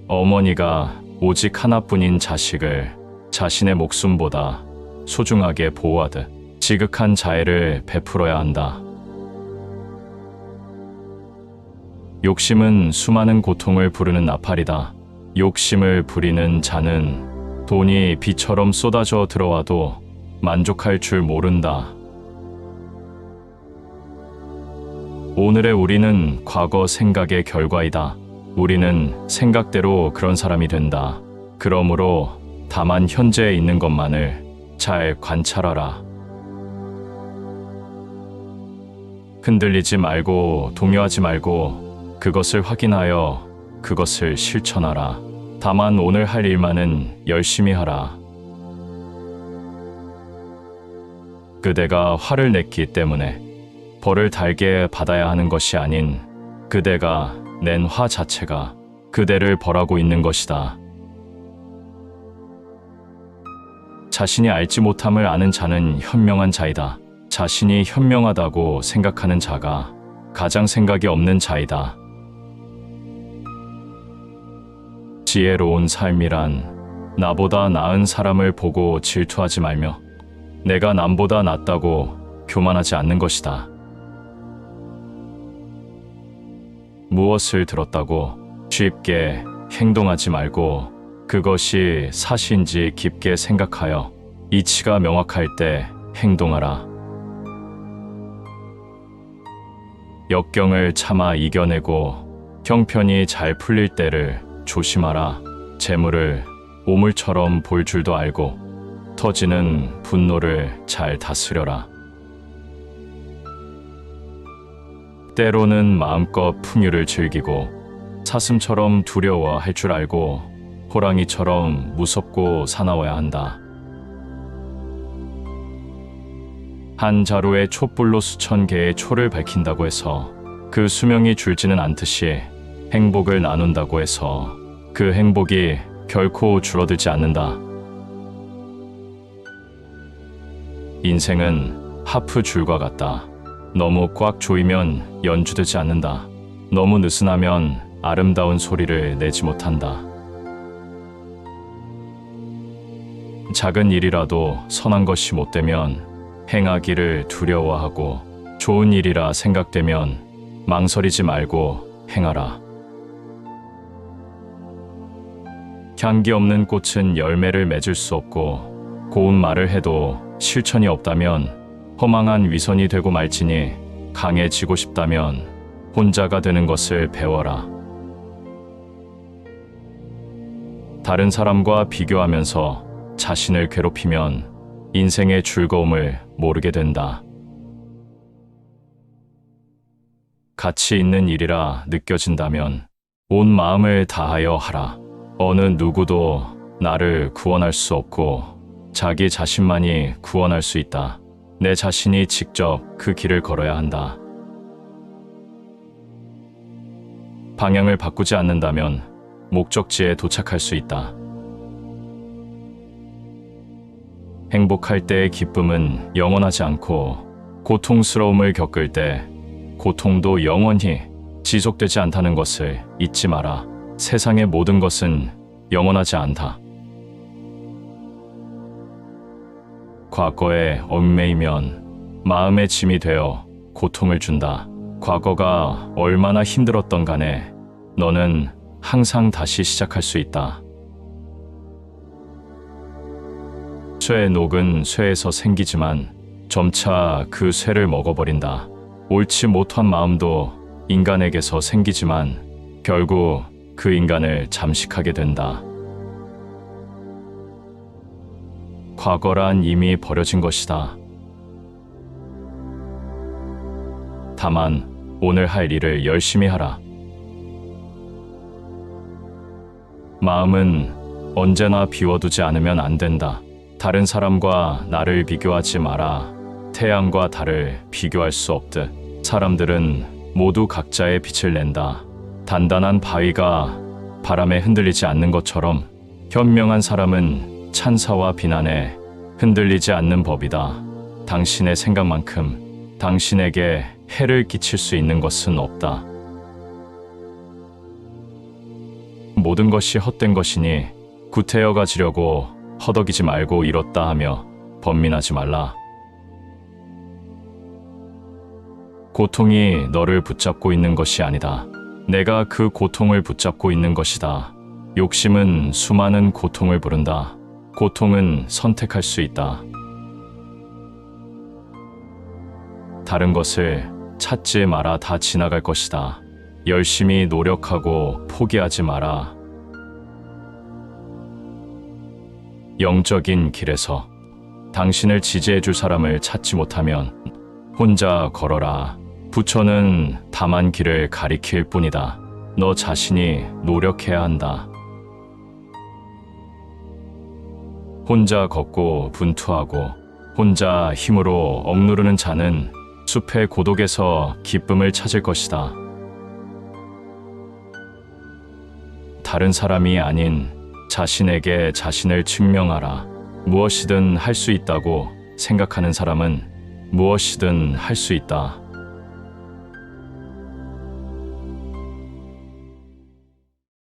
어머니가 오직 하나뿐인 자식을 자신의 목숨보다 소중하게 보호하듯 지극한 자애를 베풀어야 한다. 욕심은 수많은 고통을 부르는 나팔이다. 욕심을 부리는 자는 돈이 비처럼 쏟아져 들어와도 만족할 줄 모른다. 오늘의 우리는 과거 생각의 결과이다. 우리는 생각대로 그런 사람이 된다. 그러므로 다만 현재에 있는 것만을 잘 관찰하라. 흔들리지 말고 동요하지 말고 그것을 확인하여 그것을 실천하라. 다만 오늘 할 일만은 열심히 하라. 그대가 화를 냈기 때문에 벌을 달게 받아야 하는 것이 아닌 그대가 낸 화 자체가 그대를 벌하고 있는 것이다. 자신이 알지 못함을 아는 자는 현명한 자이다. 자신이 현명하다고 생각하는 자가 가장 생각이 없는 자이다. 지혜로운 삶이란 나보다 나은 사람을 보고 질투하지 말며 내가 남보다 낫다고 교만하지 않는 것이다. 무엇을 들었다고 쉽게 행동하지 말고 그것이 사실인지 깊게 생각하여 이치가 명확할 때 행동하라. 역경을 참아 이겨내고 형편이 잘 풀릴 때를 조심하라. 재물을 오물처럼 볼 줄도 알고 터지는 분노를 잘 다스려라. 때로는 마음껏 풍요를 즐기고 사슴처럼 두려워할 줄 알고 호랑이처럼 무섭고 사나워야 한다. 한 자루의 촛불로 수천 개의 초를 밝힌다고 해서 그 수명이 줄지는 않듯이 행복을 나눈다고 해서 그 행복이 결코 줄어들지 않는다. 인생은 하프 줄과 같다. 너무 꽉 조이면 연주되지 않는다. 너무 느슨하면 아름다운 소리를 내지 못한다. 작은 일이라도 선한 것이 못되면 행하기를 두려워하고 좋은 일이라 생각되면 망설이지 말고 행하라. 향기 없는 꽃은 열매를 맺을 수 없고 고운 말을 해도 실천이 없다면 허망한 위선이 되고 말지니 강해지고 싶다면 혼자가 되는 것을 배워라. 다른 사람과 비교하면서 자신을 괴롭히면 인생의 즐거움을 모르게 된다. 가치 있는 일이라 느껴진다면 온 마음을 다하여 하라. 어느 누구도 나를 구원할 수 없고 자기 자신만이 구원할 수 있다. 내 자신이 직접 그 길을 걸어야 한다. 방향을 바꾸지 않는다면 목적지에 도착할 수 있다. 행복할 때의 기쁨은 영원하지 않고 고통스러움을 겪을 때 고통도 영원히 지속되지 않다는 것을 잊지 마라. 세상의 모든 것은 영원하지 않다. 과거에 얽매이면 마음의 짐이 되어 고통을 준다. 과거가 얼마나 힘들었던 간에 너는 항상 다시 시작할 수 있다. 쇠의 녹은 쇠에서 생기지만 점차 그 쇠를 먹어버린다. 옳지 못한 마음도 인간에게서 생기지만 결국 그 인간을 잠식하게 된다. 과거란 이미 버려진 것이다. 다만 오늘 할 일을 열심히 하라. 마음은 언제나 비워두지 않으면 안 된다. 다른 사람과 나를 비교하지 마라. 태양과 달을 비교할 수 없듯 사람들은 모두 각자의 빛을 낸다. 단단한 바위가 바람에 흔들리지 않는 것처럼 현명한 사람은 찬사와 비난에 흔들리지 않는 법이다. 당신의 생각만큼 당신에게 해를 끼칠 수 있는 것은 없다. 모든 것이 헛된 것이니 구태여 가지려고 허덕이지 말고 이뤘다 하며 번민하지 말라. 고통이 너를 붙잡고 있는 것이 아니다. 내가 그 고통을 붙잡고 있는 것이다. 욕심은 수많은 고통을 부른다. 고통은 선택할 수 있다. 다른 것을 찾지 마라. 다 지나갈 것이다. 열심히 노력하고 포기하지 마라. 영적인 길에서 당신을 지지해 줄 사람을 찾지 못하면 혼자 걸어라. 부처는 다만 길을 가리킬 뿐이다. 너 자신이 노력해야 한다. 혼자 걷고 분투하고 혼자 힘으로 억누르는 자는 숲의 고독에서 기쁨을 찾을 것이다. 다른 사람이 아닌 자신에게 자신을 증명하라. 무엇이든 할 수 있다고 생각하는 사람은 무엇이든 할 수 있다.